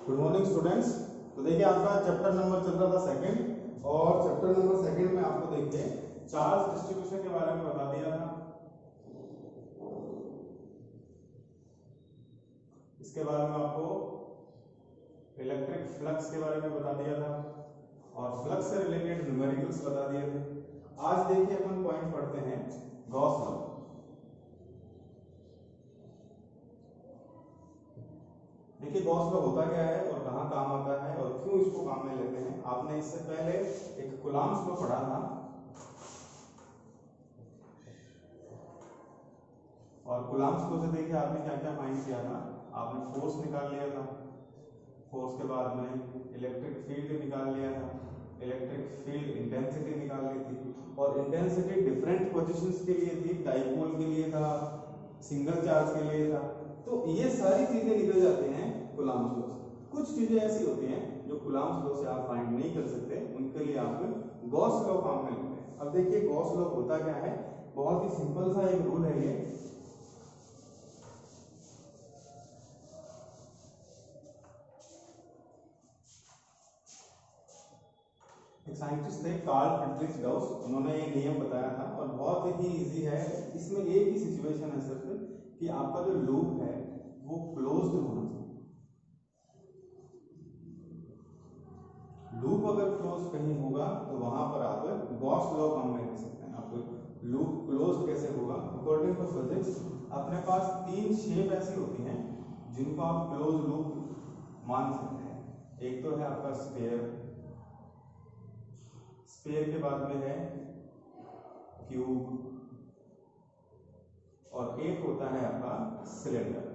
Good morning students. तो देखिए आपका चैप्टर नंबर चल रहा था सेकंड, और चैप्टर नंबर सेकंड में आपको देखिए चार्ज डिस्ट्रीब्यूशन के बारे में बता दिया था। इसके बारे में आपको इलेक्ट्रिक फ्लक्स के बारे में बता दिया था और फ्लक्स से रिलेटेड न्यूमेरिकल्स बता दिए थे। आज देखिए अपन पॉइंट पढ़ते हैं गॉस लॉ। देखिए गॉस लॉ होता क्या है और कहाँ काम आता है और क्यों इसको काम में लेते हैं। आपने इससे पहले एक कूलम्ब्स लॉ पढ़ा था और कूलम्ब्स लॉ से देखिए आपने क्या क्या फाइंड किया था। आपने फोर्स निकाल लिया था, फोर्स के बाद में इलेक्ट्रिक फील्ड निकाल लिया था, इलेक्ट्रिक फील्ड इंटेंसिटी निकाल ली थी और इंटेंसिटी डिफरेंट पोजीशंस के लिए थी, डाइपोल के लिए था, सिंगल चार्ज के लिए था। तो ये सारी चीजें निकल जाती हैं कूलम्ब्स लॉ से। कुछ चीजें ऐसी होती हैं जो कूलम्ब्स लॉ से आप फाइंड नहीं कर सकते, उनके लिए आप गॉस लॉ काम में लेते हैं। अब देखिए गॉस लॉ होता क्या है, बहुत ही सिंपल सा एक रूल है ये। एक साइंटिस्ट थे कार्ल फ्रिडरिच गाउस, उन्होंने ये नियम बताया था और बहुत ही इजी है। इसमें एक ही सिचुएशन है सिर्फ कि आपका जो लूप है वो क्लोज्ड होना चाहिए। लूप अगर क्लोज कहीं होगा तो वहां पर आप गॉस लॉ काम में ले सकते हैं। आप लूप क्लोज कैसे होगा, अकॉर्डिंग टू फिजिक्स अपने पास तीन शेप ऐसी होती हैं जिनको आप क्लोज लूप मान सकते हैं। एक तो है आपका स्फीयर, स्फीयर के बाद में है क्यूब और एक होता है आपका सिलेंडर।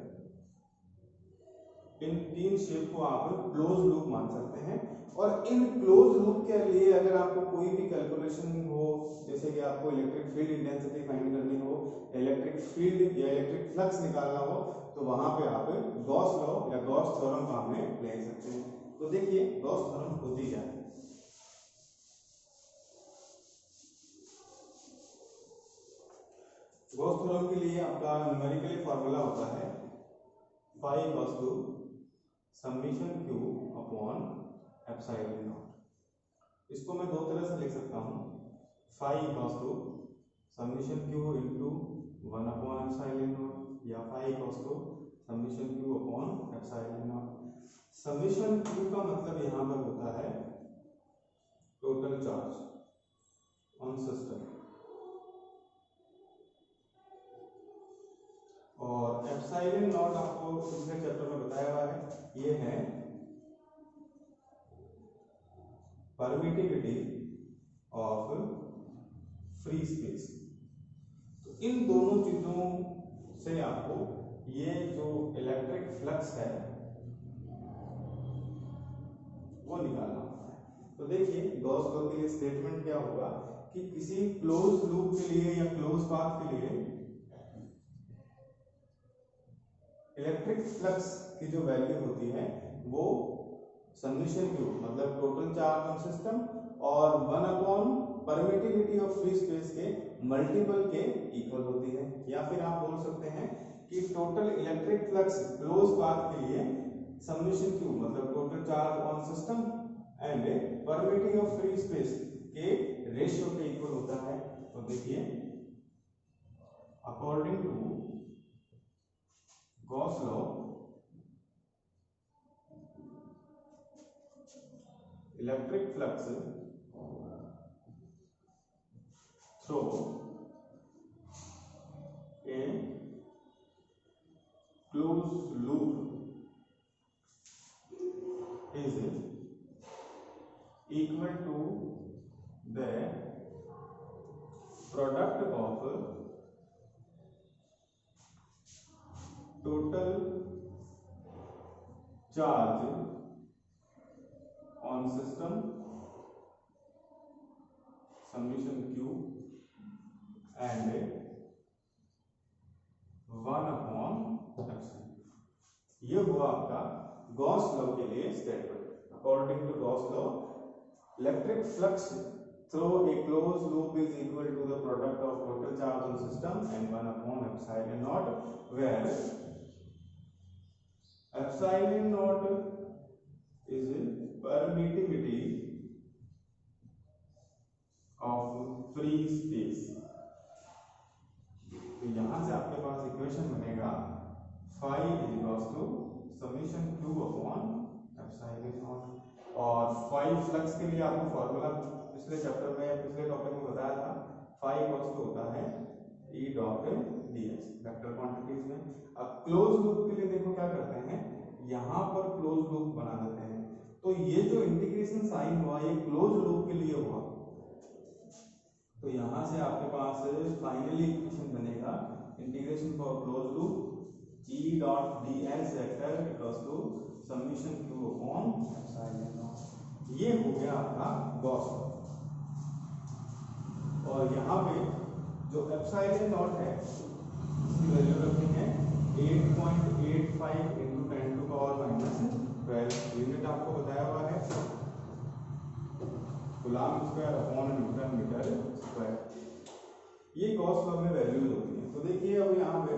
इन तीन शेप को आप क्लोज लूप मान सकते हैं और इन क्लोज लूप के लिए अगर आपको कोई भी कैलकुलेशन हो, जैसे कि आपको इलेक्ट्रिक फील्ड इंटेंसिटी फाइंड करनी हो, इलेक्ट्रिक फील्ड या इलेक्ट्रिक फ्लक्स निकालना हो, तो वहां पे आप गॉस लॉ या गॉस थ्योरम काम में ले सकते हैं। तो देखिए गॉस थ्योरम होती क्या है। गॉस थ्योरम के लिए आपका न्यूमेरिकली फॉर्मूला होता है phi equals to summation q upon epsilon naught. इसको मैं दो तरह से लिख सकता हूँ, phi equals to summation q into 1 upon epsilon naught या phi equals to summation q upon epsilon naught. Summation q का मतलब यहाँ पर होता है टोटल चार्ज ऑन सिस्टम और एप्सिलॉन नॉट आपको पिछले चैप्टर में बताया हुआ है, ये है परमिटिविटी ऑफ फ्री स्पेस। तो इन दोनों चीजों से आपको ये जो इलेक्ट्रिक फ्लक्स है वो निकालना होता है। तो देखिए गॉस लॉ के लिए स्टेटमेंट क्या होगा कि किसी क्लोज लूप के लिए या क्लोज पाथ के लिए इलेक्ट्रिक फ्लक्स की जो वैल्यू होती है वो समेशन q मतलब टोटल चार्ज ऑन सिस्टम और 1 upon permittivity of free space के मल्टीपल के इक्वल होती है। या फिर आप बोल सकते हैं कि total electric flux closed path के लिए समेशन q मतलब total charge on system and permittivity of free space के रेशियो के इक्वल होता है। तो देखिए according to Gauss law electric flux through a closed loop is equal to the product of total charge on system summation q and 1 upon epsilon. ये हुआ आपका Gauss law के लिए statement. According to Gauss law electric flux through a closed loop is equal to the product of total charge on system and 1 upon epsilon naught, where epsilon naught is permittivity of free space। तो यहां से आपके पास equation बनेगा phi is equals to summation q upon epsilon naught. और phi flux के लिए आपको फॉर्मूला पिछले चैप्टर में पिछले टॉपिक में बताया था, phi इक्वल्स टू होता है E dot ds vector quantities में। अब क्लोज लूप के लिए देखो क्या करते हैं, यहाँ पर क्लोज लूप बना देते हैं। तो ये जो इंटीग्रेशन साइन हुआ ये क्लोज लूप के लिए हुआ। तो यहाँ से आपके पास फाइनली इक्वेशन बनेगा integration for closed loop E dot ds vector equals to summation q upon epsilon naught. ये हो गया आपका गॉस लॉ। और यहाँ पे जो एप्सिलॉन नॉट है इसकी वैल्यू रखते हैं 8.85 इंटू 10 टू पावर -12। यूनिट आपको बताया हुआ है coulomb square upon newton metre square. ये गॉस लॉ में वैल्यूज होती हैं। तो देखिए अब यहाँ पे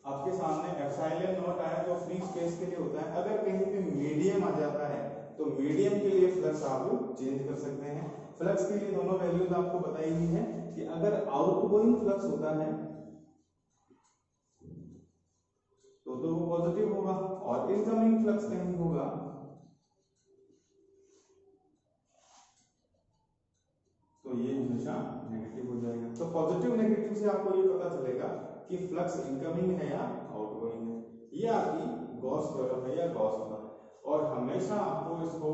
आपके सामने एप्सिलॉन नॉट आया तो फ्री स्पेस के लिए होता है। अगर कहीं पे मीडियम आ जाता है तो मीडियम के लिए फ्लक्स आप चेंज कर सकते हैं। फ्लक्स के लिए दोनों वैल्यूज आपको बताई हुई है कि अगर आउटगोइंग फ्लक्स होता है तो वो पॉजिटिव होगा और इनकमिंग फ्लक्स कहीं होगा तो ये हमेशा नेगेटिव हो जाएगा। तो पॉजिटिव नेगेटिव से आपको ये पता चलेगा कि फ्लक्स इनकमिंग है या आउटगोइंग है। ये आपकी गॉस थ्योरम है या गॉस लॉ। और हमेशा आपको इसको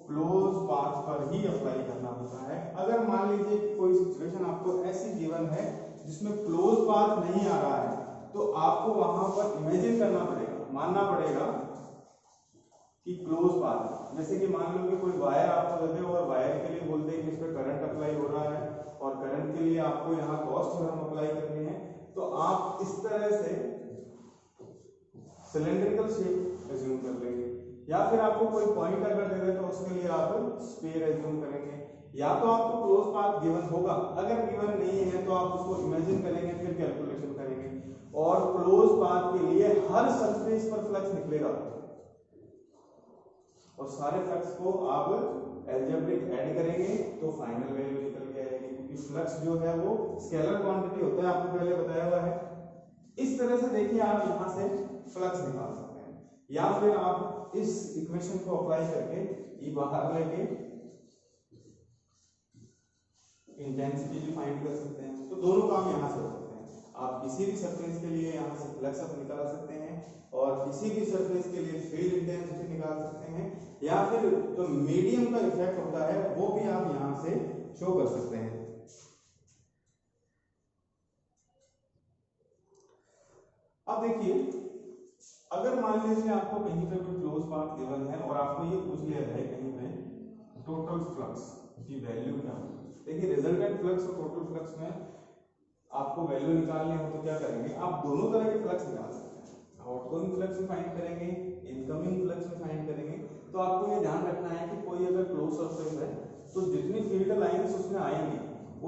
क्लोज पाथ पर ही अप्लाई करना होता है। अगर मान लीजिए कि कोई सिचुएशन आपको ऐसी गिवन है जिसमें क्लोज पाथ नहीं आ रहा है तो आपको वहां पर इमेजिन करना पड़ेगा, मानना पड़ेगा कि क्लोज पाथ है। जैसे कि मान लो कि कोई वायर आपको दे दे और वायर के लिए बोलते हैं कि इस पे करंट अप्लाई हो रहा है और करंट के लिए आपको यहाँ गॉस थ्योरम अप्लाई करनी है। तो आप इस तरह से सिलेंड्रिकल शेप एज्यूम कर लेंगे, या फिर आपको कोई पॉइंट अगर दे दे तो उसके लिए आप स्फीयर एज्यूम करेंगे। या तो आपको क्लोज पाथ गिवन होगा, अगर गिवन नहीं है तो आप उसको इमेजिन करेंगे फिर कैलकुलेशन करेंगे। और क्लोज पाथ के लिए हर सरफेस पर फ्लक्स निकलेगा और सारे फ्लक्स को आप अलजेब्रिक ऐड करेंगे तो फाइनल वैल्यू निकल के आएगी, क्योंकि फ्लक्स जो है वो स्केलर क्वांटिटी होता है, आपको पहले बताया हुआ है। इस तरह से देखिए आप यहां से फ्लक्स निकाल सकते हैं, या फिर आप इस इक्वेशन को अप्लाई करके ये बाहर लेके इंटेंसिटी भी फाइंड कर सकते हैं। तो दोनों काम यहां से हो सकते हैं। आप किसी भी सरफेस के लिए यहां से फ्लक्स अप निकाल सकते हैं और किसी भी सरफेस के लिए फील्ड इंटेंसिटी निकाल सकते हैं, या फिर जो मीडियम का इफेक्ट होता है वो भी आप यहां से शो कर सकते हैं। अब देखिए, अगर मान लीजिए आपको कहीं पे कोई क्लोज पाथ गिवन है और आपको ये पूछ लिया जाए कहीं पे टोटल फ्लक्स की वैल्यू क्या होगी। देखिए रिजल्टेंट फ्लक्स और टोटल फ्लक्स में आपको वैल्यू निकालनी हो तो क्या करेंगे, आप दोनों तरह के फ्लक्स निकाल सकते हैं। आउटगोइंग फ्लक्स भी फाइंड करेंगे, इनकमिंग फ्लक्स भी फाइंड करेंगे। तो आपको ये ध्यान रखना है कि कोई अगर क्लोज सरफेस है तो जितनी फील्ड लाइंस उसमें आएंगी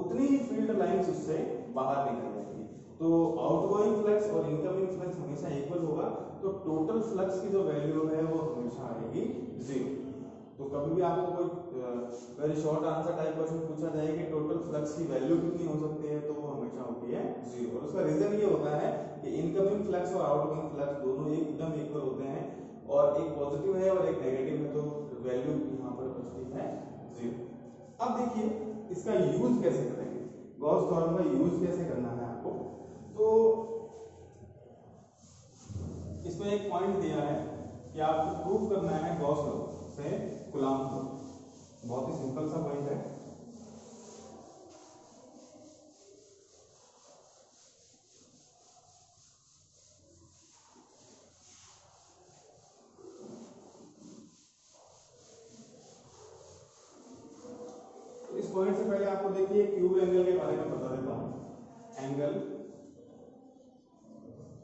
उतनी ही फील्ड लाइंस उससे बाहर निकल जाएंगी। तो आउटगोइंग फ्लक्स और इनकमिंग फ्लक्स हमेशा इक्वल होगा, तो टोटल फ्लक्स की जो वैल्यू है वो हमेशा आएगी 0। तो कभी भी आपको कोई very short answer type question पूछा जाए कि टोटल फ्लक्स की वैल्यू कितनी हो सकती है तो वो हमेशा होती है 0। और उसका रीजन ये होता है कि इनकमिंग फ्लक्स और आउटगोइंग फ्लक्स दोनों एकदम इक्वल होते हैं, और एक पॉजिटिव है और एक नेगेटिव है, तो वैल्यू यहाँ पर बचती है 0। अब देखिए इसका यूज कैसे करेंगे, गॉस थ्योरम का यूज कैसे करना है आपको। तो इसमें एक पॉइंट दिया है कि आपको प्रूव करना है गॉस लॉ से कूलम्ब लॉ। बहुत ही सिंपल सा पॉइंट है। तो इस पॉइंट से पहले आपको देखिए क्यूब एंगल के बारे में बता देता हूं। एंगल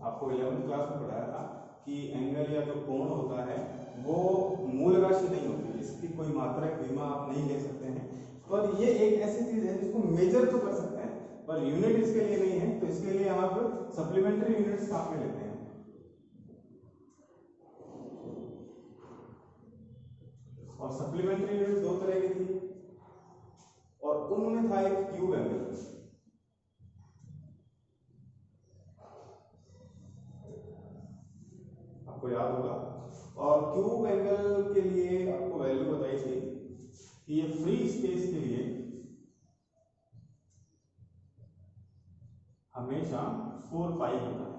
आपको 11th क्लास में पढ़ाया था कि एंगल या जो कोण होता है वो मूल राशि नहीं होती, इसकी कोई मात्रक विमा आप नहीं ले सकते हैं, पर ये एक ऐसी चीज है जिसको मेजर तो कर सकते हैं पर यूनिट इसके लिए नहीं है। तो इसके लिए आप सप्लीमेंट्री यूनिट्स काम में लेते हैं। और सप्लीमेंट्री यूनिट दो तरह की थी और उनमें था एक क्यूब एंगल, आपको याद होगा। और क्यूब एंगल के लिए आपको वैल्यू बताई थी कि ये फ्री स्पेस के लिए हमेशा 4 पाई होता है।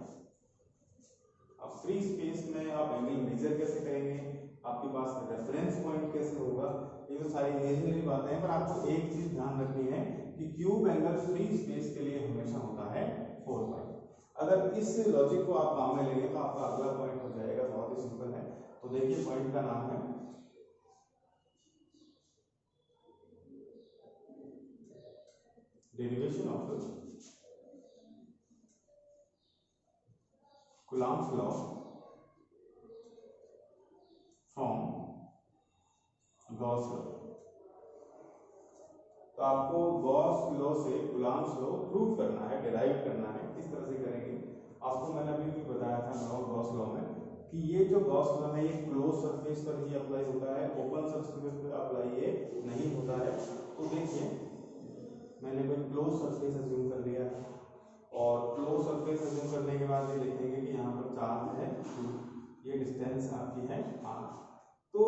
अब फ्री स्पेस में आप एंगल मेजर कैसे करेंगे, आपके पास रेफरेंस पॉइंट कैसे होगा, ये तो सारी इमेजिनरी बातें हैं, पर आपको एक चीज ध्यान रखनी है कि क्यूब एंगल फ्री स्पेस के लिए हमेशा होता है 4 पाई। अगर इस लॉजिक को आप काम में लेंगे तो आपका अगला पॉइंट हो जाएगा, बहुत ही सिंपल है। तो देखिए पॉइंट का नाम है derivation of Coulomb's law from Gauss law. तो आपको गॉस लॉ से Coulomb's लॉ प्रूव करना है, डिराइव करना है। किस तरह से करेंगे, आपको मैंने अभी भी बताया था गॉस लॉ में कि ये जो गॉस लॉ है ये क्लोज सरफेस पर ही अप्लाई होता है, ओपन सरफेस पर अप्लाई ये नहीं होता है। तो देखिए मैंने कोई क्लोज सरफेस अज्यूम कर लिया है और क्लोज सरफेस अज्यूम करने के बाद ये देखेंगे कि यहाँ पर चार्ज है, ये डिस्टेंस आपकी है r। तो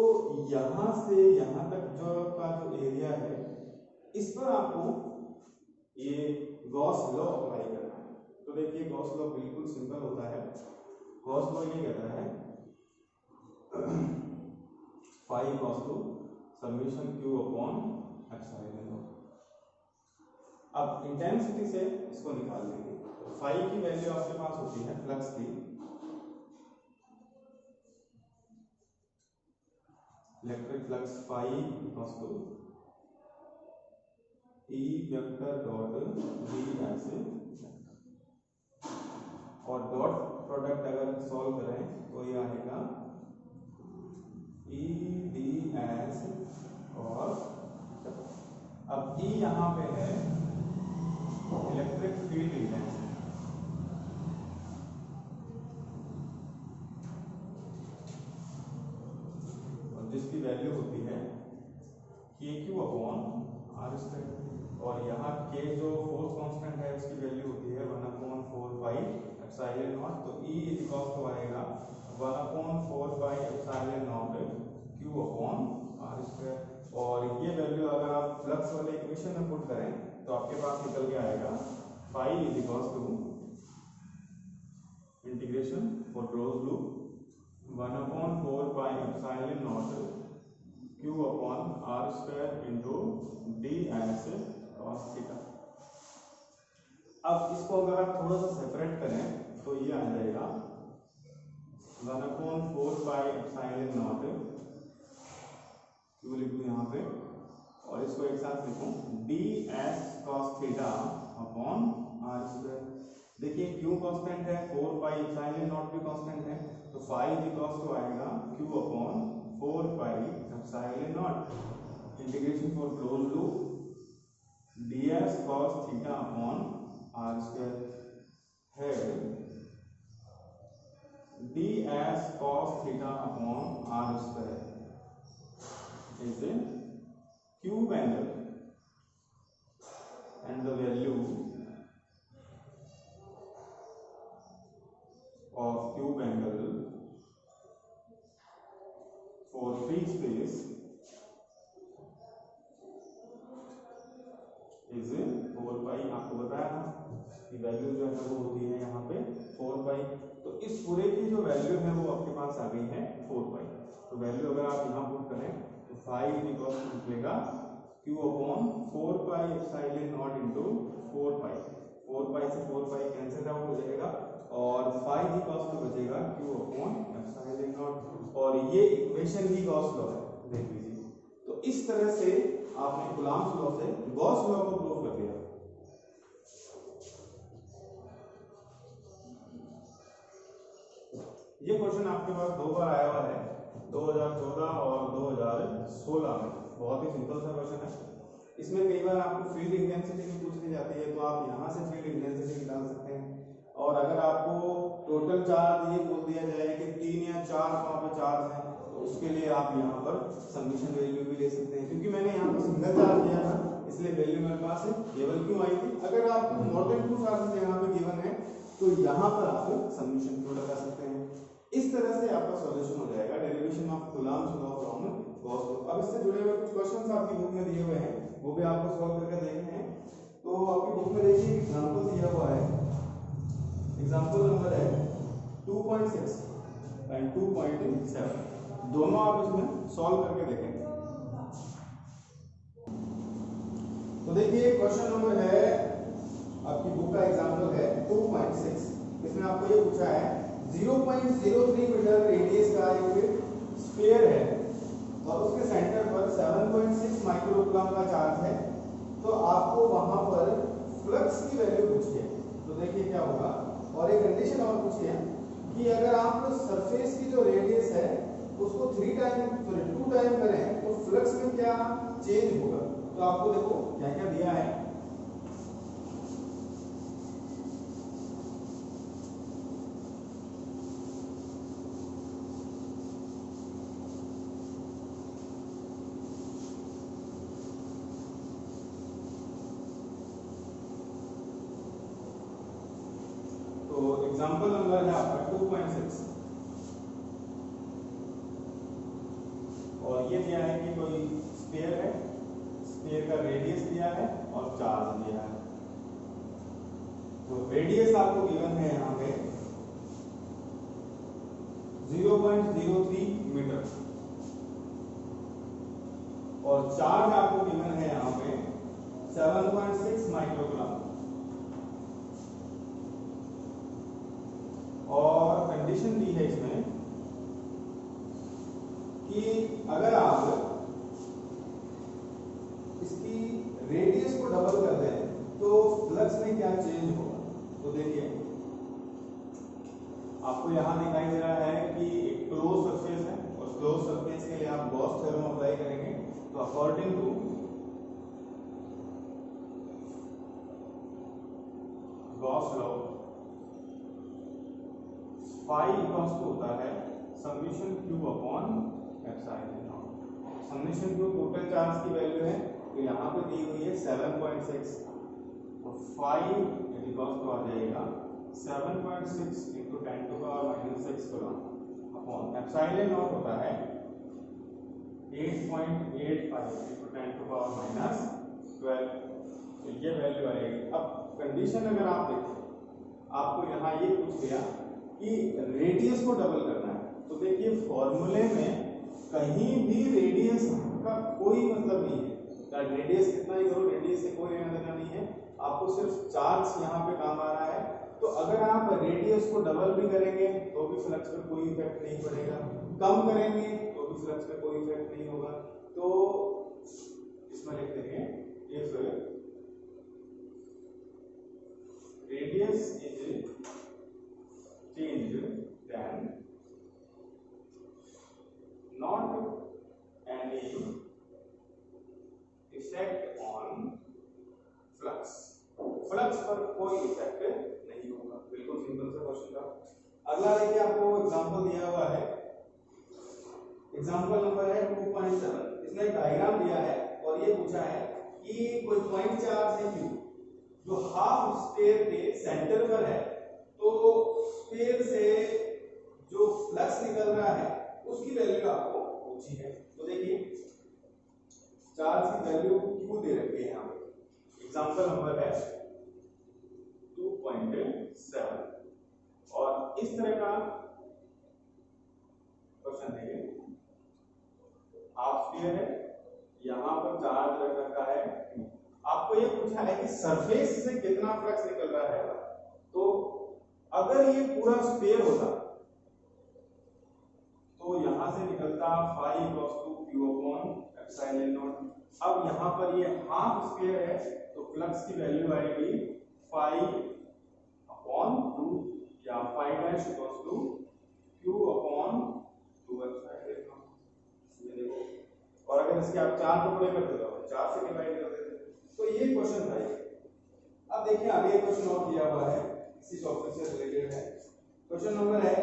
यहाँ से यहाँ तक जो का जो एरिया है इस पर आपको ये गॉस लॉ अप्लाई करना है। तो देखिए गॉस लॉ बिल्कुल सिंपल होता है। गॉस लॉ ये कहता है phi equals to summation q upon epsilon naught. अब इंटेंसिटी से इसको निकाल लेंगे। फाई की वैल्यू आपके पास होती है फ्लक्स की, electric flux phi equals to E vector dot V ऐसे, और डॉट प्रोडक्ट अगर सॉल्व करें तो ये आएगा E ds और अब E यहाँ पे है इलेक्ट्रिक फील्ड इंटेंसिटी, और जिसकी वैल्यू होती है KQ अपॉन R स्क्वायर। और यहाँ के जो फोर्स कांस्टेंट है उसकी वैल्यू होती है 1/4 पाई एप्सिलॉन नॉट। तो E इज इक्वल टू आएगा 1/4 pi epsilon naught Q upon R square. और ये वैल्यू अगर आप फ्लक्स वाले इक्वेशन में पुट करें तो आपके पास निकल के आएगा phi is equal to integration for closed loop 1/4 pi epsilon naught Q upon R square into D S cos theta. अब इसको अगर आप थोड़ा सा सेपरेट करें तो ये आ जाएगा 1/4 पाई एप्सिलॉन नॉट Q लिखूं यहाँ पे, और इसको एक साथ लिखूं D S cos theta upon R square. देखिए Q कांस्टेंट है, 4 पाई एप्सिलॉन नॉट भी कांस्टेंट है, तो फाई इज इक्वल टू आएगा Q upon 4 pi epsilon not integration for closed loop ds cos theta upon R square है ds cos theta upon R square is a cube angle and the value of cube angle for free space is 4 पाई। आपको बताया था कि value जो है वो होती है यहाँ पे 4 पाई। तो इस पूरे की जो वैल्यू है वो आपके पास आ गई है 4 पाई। तो वैल्यू अगर आप यहाँ पुट करें तो फाई इक्वल टू निकलेगा Q upon 4 pi epsilon not into 4 पाई। 4 पाई से 4 पाई कैंसिल आउट हो जाएगा और फाई इक्वल टू बचेगा Q अपॉन एप्सिलॉन नॉट। और ये इक्वेशन ही गॉस लॉ है, देख लीजिए। तो इस तरह से आपने कूलॉम्स लॉ से गॉस लॉ को प्रूव कर दिया। ये क्वेश्चन आपके पास 2 बार आया हुआ है, 2014 और 2016 में। बहुत ही सिंपल सा क्वेश्चन है। इसमें कई बार आपको फील्ड इंटेंसिटी भी पूछ ली जाती है, तो आप यहाँ से फील्ड इंटेंसिटी निकाल सकते हैं और अगर आपको टोटल चार्ज ये बोल दिया जाए कि 3 या 4 वहाँ पे चार्ज है, तो उसके लिए आप यहाँ पर सबमिशन वैल्यू भी ले सकते हैं। क्योंकि मैंने यहाँ पर सिंगल चार्ज दिया था इसलिए वैल्यू मेरे पास है केवल क्यों आई थी। अगर आपको मोर देन 2 चार्जेस यहाँ पे गिवन है तो यहाँ पर आप सबमिशन क्यों लगा सकते हैं। इस तरह से आपका सॉल्यूशन हो जाएगा derivation of Coulomb's law from Gauss law. अब इससे जुड़े हुए कुछ क्वेश्चंस आपकी बुक में दिए हुए हैं, वो भी आपको सॉल्व करके देखने हैं। तो आपकी बुक में देखिए एग्जांपल दिया हुआ है, एग्जांपल नंबर है 2.6 एंड 2.7, दोनों आप इसमें सॉल्व करके देखें। तो देखिए क्वेश्चन नंबर है आपकी बुक का एग्जांपल है 2.6। इसमें आपको ये पूछा है 0.03 मीटर रेडियस का एक स्फीयर है और उसके सेंटर पर 7.6 माइक्रोकूलम का चार्ज है। तो आपको वहां पर फ्लक्स की वैल्यू पूछी है। तो देखिए क्या होगा, और एक कंडीशन और पूछी है कि अगर आप सरफेस की जो रेडियस है उसको 2 टाइम करें तो फ्लक्स में क्या चेंज होगा। तो आपको देखो क्या क्या दिया है। एग्जाम्पल नंबर है आपका 2.6 और ये दिया है कि कोई स्फीयर है, स्फीयर का रेडियस दिया है और चार्ज दिया है। तो रेडियस आपको गिवन है यहाँ पे 0.03 मीटर और चार्ज आपको गिवन है यहाँ पे 7.6 माइक्रोग्राम। और कंडीशन दी है इसमें कि अगर आप इसकी रेडियस को डबल कर दें तो फ्लक्स में क्या चेंज होगा। तो देखिए आपको यहां दिखाई दे रहा है कि एक क्लोज सरफेस है और क्लोज सरफेस के लिए आप गॉस थ्योरम अप्लाई करेंगे। तो according to Gauss law phi equals to होता है summation q upon epsilon naught. Summation q total charge की वैल्यू है, तो यहाँ पे दी हुई है 7.6, तो फाई इक्वल्स टू आ जाएगा 7.6 into 10 to the power -6 coulomb upon epsilon not होता है 8.85 into 10 to the power -12। तो ये वैल्यू आएगी। अब कंडीशन अगर आप देखें, आपको यहाँ ये पूछ लिया कि रेडियस को डबल करना है। तो देखिए फॉर्मूले में कहीं भी रेडियस का कोई मतलब नहीं है, रेडियस कितना ही करो रेडियस से कोई लेना देना नहीं है, आपको सिर्फ चार्ज यहाँ पे काम आ रहा है। तो अगर आप रेडियस को डबल भी करेंगे तो भी फ्लक्स पे कोई इफेक्ट नहीं पड़ेगा, कम करेंगे तो भी फ्लक्स पे कोई इफेक्ट नहीं होगा। तो इसमें लिख देंगे if radius is changed then not any effect on flux, flux पर कोई इफेक्ट नहीं होगा। बिल्कुल सिंपल सा क्वेश्चन था। अगला देखिए आपको एग्जांपल दिया हुआ है, एग्जांपल नंबर है 2.7। इसमें एक डायग्राम दिया है और ये पूछा है कि कोई पॉइंट चार्ज है Q जो हाफ स्फीयर के सेंटर पर है। तो स्फीयर से जो फ्लक्स निकल रहा है उसकी वैल्यू आपको पूछी है। तो देखिए चार्ज की वैल्यू Q दे रखी है यहाँ पे। एग्जांपल नंबर है 2.7 और इस तरह का क्वेश्चन है। हाफ स्फीयर है, यहाँ पर चार्ज रख रखा है। आपको ये पूछा है कि सरफेस से कितना फ्लक्स निकल रहा है। तो अगर ये पूरा स्फीयर होता तो यहां से निकलता phi equals to q upon epsilon naught. अब यहां पर ये हाफ स्फीयर है तो फ्लक्स की वैल्यू आएगी फाई अपॉन 2 या phi dash equals to q upon 2 epsilon naught. ये देखो, और अगर इसके आप 4 टुकड़े कर देते हो 4 से डिवाइड कर देते। तो ये क्वेश्चन था। अब देखिए आगे क्वेश्चन और दिया हुआ है इसी टॉपिक से रिलेटेड है। क्वेश्चन नंबर है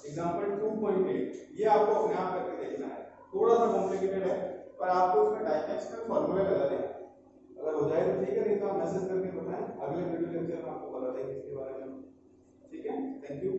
एग्जांपल 2.8, ये आपको अपने आप करके देखना है, थोड़ा सा कॉम्प्लिकेटेड है पर आपको इसमें डायमेंशनल फॉर्मूले लगाने हैं। अगर हो जाए तो ठीक है, नहीं तो आप मैसेज करके बताएं, अगले वीडियो लेक्चर में आपको बता देंगे इसके बारे में। ठीक है, थैंक यू।